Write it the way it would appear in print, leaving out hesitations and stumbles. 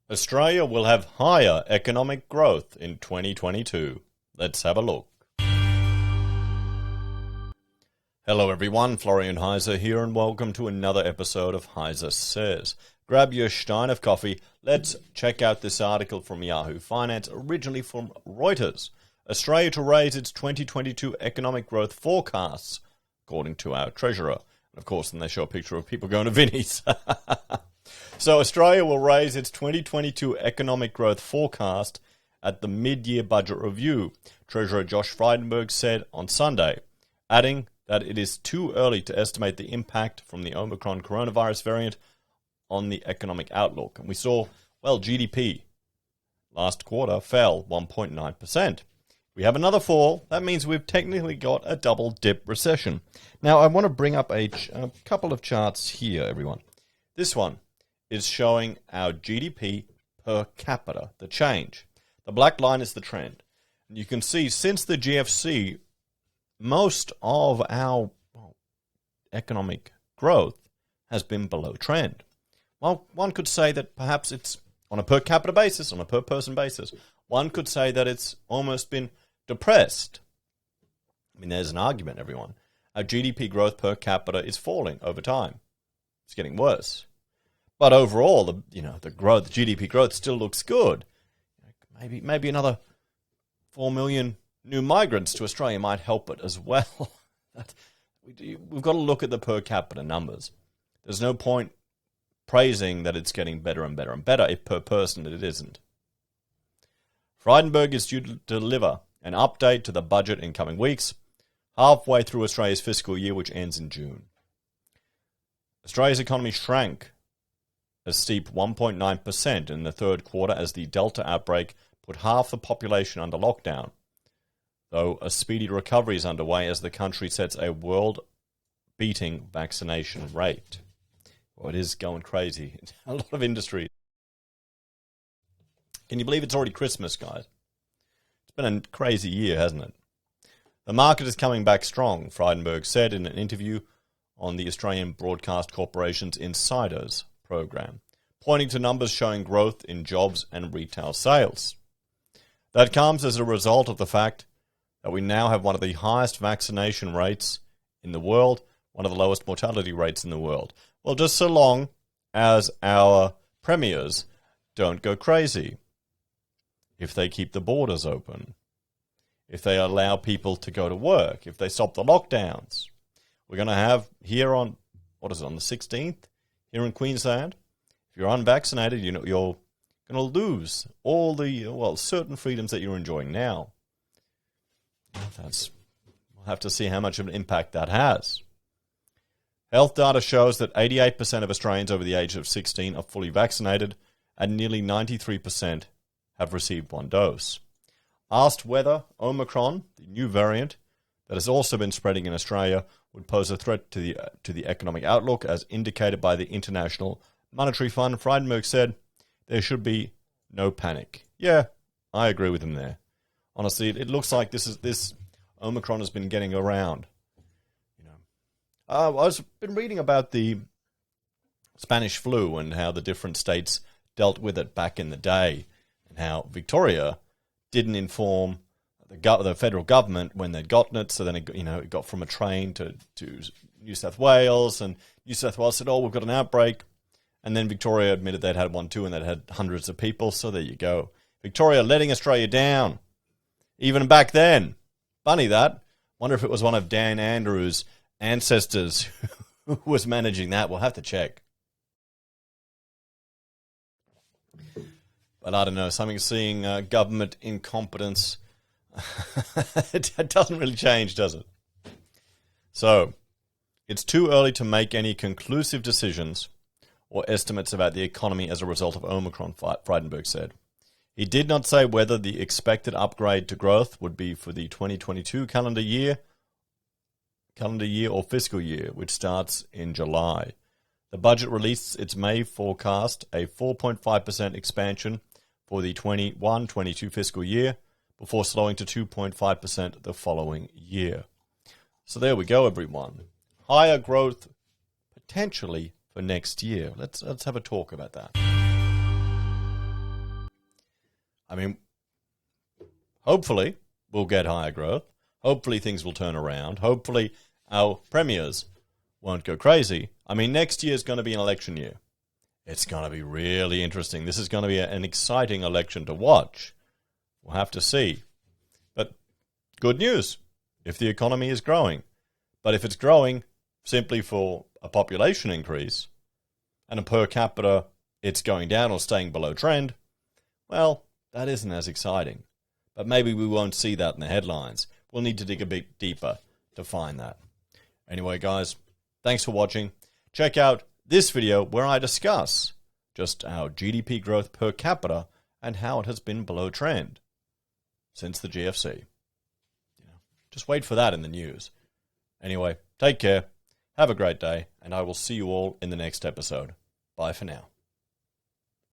Australia will have higher economic growth in 2022. Let's have a look. Hello everyone, Florian.heise here and welcome to another episode of HeiseSays. Grab your stein of coffee. Let's check out this article from Yahoo Finance, originally from Reuters. Australia to raise its 2022 economic growth forecasts, according to our treasurer. And of course, then they show a picture of people going to Vinnie's. So Australia will raise its 2022 economic growth forecast at the mid-year budget review, Treasurer Josh Frydenberg said on Sunday, adding that it is too early to estimate the impact from the Omicron coronavirus variant on the economic outlook. And we saw, GDP last quarter fell 1.9%. We have another fall. That means we've technically got a double-dip recession. Now, I want to bring up a couple of charts here, everyone. This one is showing our GDP per capita, the change. The black line is the trend. And you can see since the GFC, most of our economic growth has been below trend. Well, one could say that perhaps it's on a per capita basis, on a per person basis. One could say that it's almost been depressed. I mean, there's an argument, everyone. Our GDP growth per capita is falling over time. It's getting worse. But overall, the GDP growth still looks good. Maybe another 4 million new migrants to Australia might help it as well. We've got to look at the per capita numbers. There's no point praising that it's getting better and better and better if per person it isn't. Frydenberg is due to deliver an update to the budget in coming weeks, halfway through Australia's fiscal year, which ends in June. Australia's economy shrank a steep 1.9% in the third quarter as the Delta outbreak put half the population under lockdown, though a speedy recovery is underway as the country sets a world-beating vaccination rate. Well, it is going crazy in a lot of industries. Can you believe it's already Christmas, guys? It's been a crazy year, hasn't it? The market is coming back strong, Frydenberg said in an interview on the Australian Broadcast Corporation's Insiders program, pointing to numbers showing growth in jobs and retail sales. That comes as a result of the fact that we now have one of the highest vaccination rates in the world, one of the lowest mortality rates in the world. Well, just so long as our premiers don't go crazy, if they keep the borders open, if they allow people to go to work, if they stop the lockdowns. We're going to have here on, on the 16th, here in Queensland, if you're unvaccinated, you're going to lose all the, certain freedoms that you're enjoying now. We'll have to see how much of an impact that has. Health data shows that 88% of Australians over the age of 16 are fully vaccinated and nearly 93% have received one dose. Asked whether Omicron, the new variant that has also been spreading in Australia, would pose a threat to the economic outlook as indicated by the International Monetary Fund, Frydenberg said there should be no panic. Yeah, I agree with him there. Honestly, it looks like this Omicron has been getting around. I've been reading about the Spanish flu and how the different states dealt with it back in the day, and how Victoria didn't inform the federal government when they'd gotten it, so then it got from a train to New South Wales, and New South Wales said, we've got an outbreak, and then Victoria admitted they'd had one too, and they'd had hundreds of people, so there you go. Victoria letting Australia down, even back then. Funny that. Wonder if it was one of Dan Andrews' ancestors who was managing that. We'll have to check. But I don't know, seeing government incompetence, it doesn't really change, does it? So, it's too early to make any conclusive decisions or estimates about the economy as a result of Omicron, Frydenberg said. He did not say whether the expected upgrade to growth would be for the 2022 calendar year or fiscal year, which starts in July. The budget released its May forecast, a 4.5% expansion for the 21-22 fiscal year, before slowing to 2.5% the following year. So there we go, everyone. Higher growth potentially for next year. Let's have a talk about that. I mean, hopefully we'll get higher growth. Hopefully things will turn around. Hopefully our premiers won't go crazy. I mean, next year is going to be an election year. It's going to be really interesting. This is going to be an exciting election to watch. We'll have to see. But good news if the economy is growing. But if it's growing simply for a population increase and a per capita it's going down or staying below trend, well, that isn't as exciting. But maybe we won't see that in the headlines. We'll need to dig a bit deeper to find that. Anyway, guys, thanks for watching. Check out this video where I discuss just our GDP growth per capita and how it has been below trend since the GFC. Just wait for that in the news. Anyway, take care, have a great day, and I will see you all in the next episode. Bye for now.